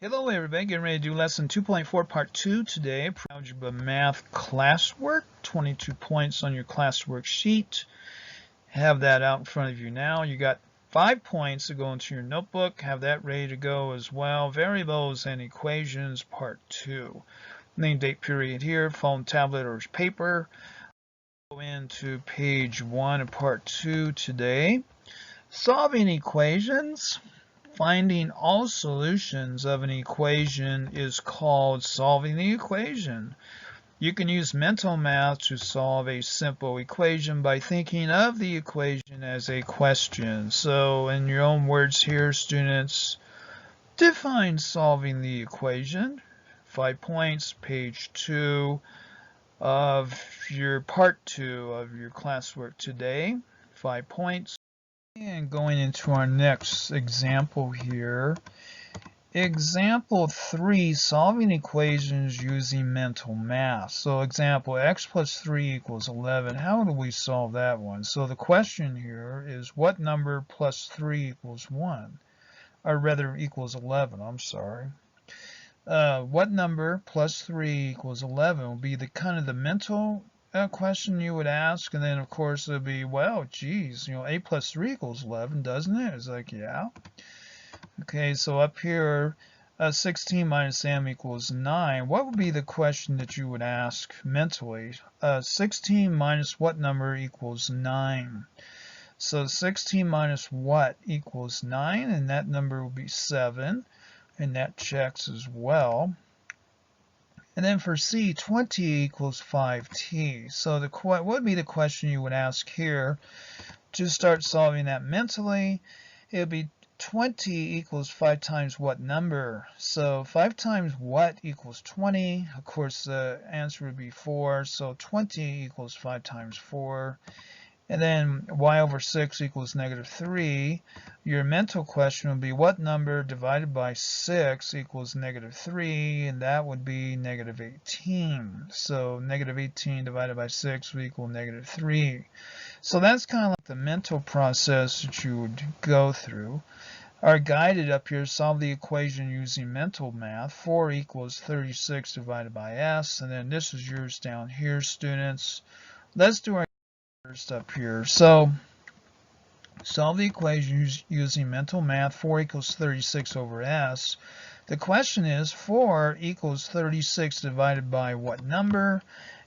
Hello everybody, getting ready to do lesson 2.4 part 2 today, Algebra Math classwork, 22 points on your classwork sheet. Have that out in front of you now. You got 5 points to go into your notebook, have that ready to go as well. Variables and equations part 2. Name date period here, phone, tablet, or paper. Go into page 1 of part 2 today. Solving equations. Finding all solutions of an equation is called solving the equation. You can use mental math to solve a simple equation by thinking of the equation as a question. So in your own words here, students, define solving the equation. 5 points, page 2 of your part 2 of your classwork today. 5 points. And going into our next example here, example 3, solving equations using mental math. So example, x plus 3 equals 11. How do we solve that one? So the question here is, what number plus 3 equals 1? Or rather equals 11, I'm sorry. What number plus 3 equals 11 will be the kind of the mental question you would ask, and then of course it'll be, well, geez, a plus 3 equals 11, doesn't it? It's like, yeah. Okay, so up here, 16 minus m equals 9. What would be the question that you would ask mentally? 16 minus what number equals 9? So 16 minus what equals 9, and that number will be 7, and that checks as well. And then for C, 20 equals 5t. So what would be the question you would ask here to start solving that mentally? It would be 20 equals 5 times what number? So 5 times what equals 20? Of course, the answer would be 4. So 20 equals 5 times 4. And then y over 6 equals negative 3. Your mental question would be, what number divided by 6 equals negative 3? And that would be negative 18. So negative 18 divided by 6 would equal negative 3. So that's kind of like the mental process that you would go through. Our guided up here, solve the equation using mental math. 4 equals 36 divided by s. And then this is yours down here, students. Let's do our first up here. So solve the equation using mental math. 4 equals 36 over s. The question is, 4 equals 36 divided by what number?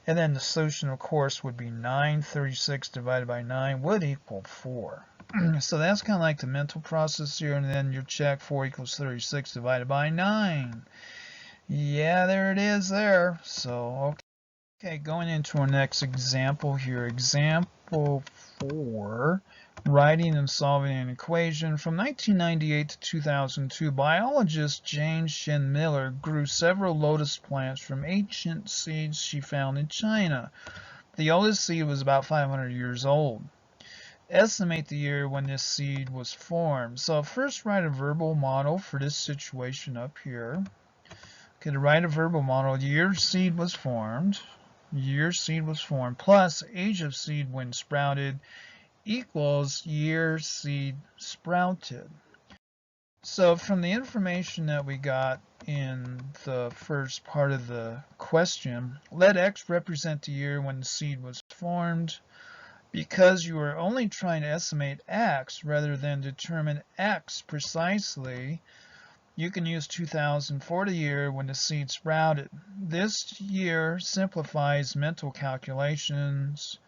And then the solution, of course, would be 9. 36 divided by 9 would equal 4. So that's kind of like the mental process here. And then your check, 4 equals 36 divided by 9. Yeah, there it is there. So, okay, going into our next example here. Example 4, writing and solving an equation. From 1998 to 2002, biologist Jane Shin Miller grew several lotus plants from ancient seeds she found in China. The oldest seed was about 500 years old. Estimate the year when this seed was formed. So first write a verbal model for this situation up here. Okay, to write a verbal model, year seed was formed. Year seed was formed plus age of seed when sprouted equals year seed sprouted. So from the information that we got in the first part of the question, let x represent the year when the seed was formed. Because you are only trying to estimate x rather than determine x precisely, you can use 2000 for the year when the seed sprouted. This year simplifies mental calculations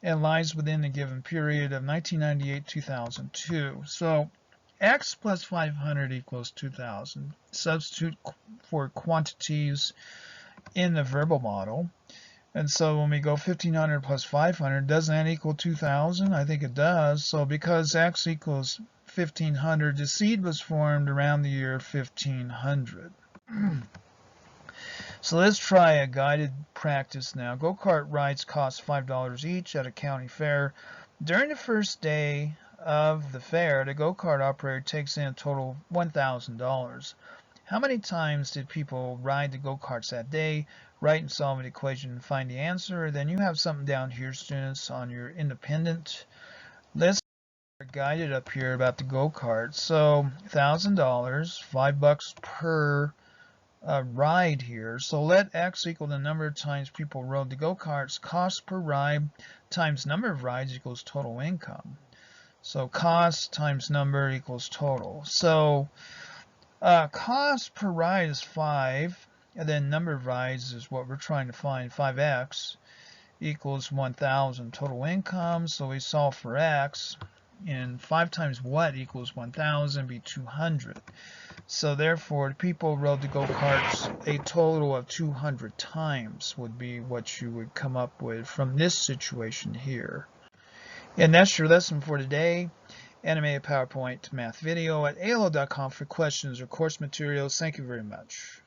and lies within the given period of 1998-2002. So x plus 500 equals 2000. Substitute for quantities in the verbal model. And so when we go 1500 plus 500, doesn't that equal 2000? I think it does. So because x equals 1500, the seed was formed around the year 1500. So let's try a guided practice now. Go-kart rides cost $5 each at a county fair. During the first day of the fair, the go-kart operator takes in a total of $1,000. How many times did people ride the go-karts that day? Write and solve an equation and find the answer. Then you have something down here, students, on your independent list. guided up here about the go-kart. So $1,000, $5 per ride here. So let X equal the number of times people rode the go-karts. Cost per ride times number of rides equals total income. So cost times number equals total. So cost per ride is 5, and then number of rides is what we're trying to find. 5x equals 1,000 total income. So we solve for x, and 5 times what equals 1,000 be 200. So therefore, the people rode the go-karts a total of 200 times would be what you would come up with from this situation here. And that's your lesson for today. Animated PowerPoint math video at AOL.com for questions or course materials. Thank you very much.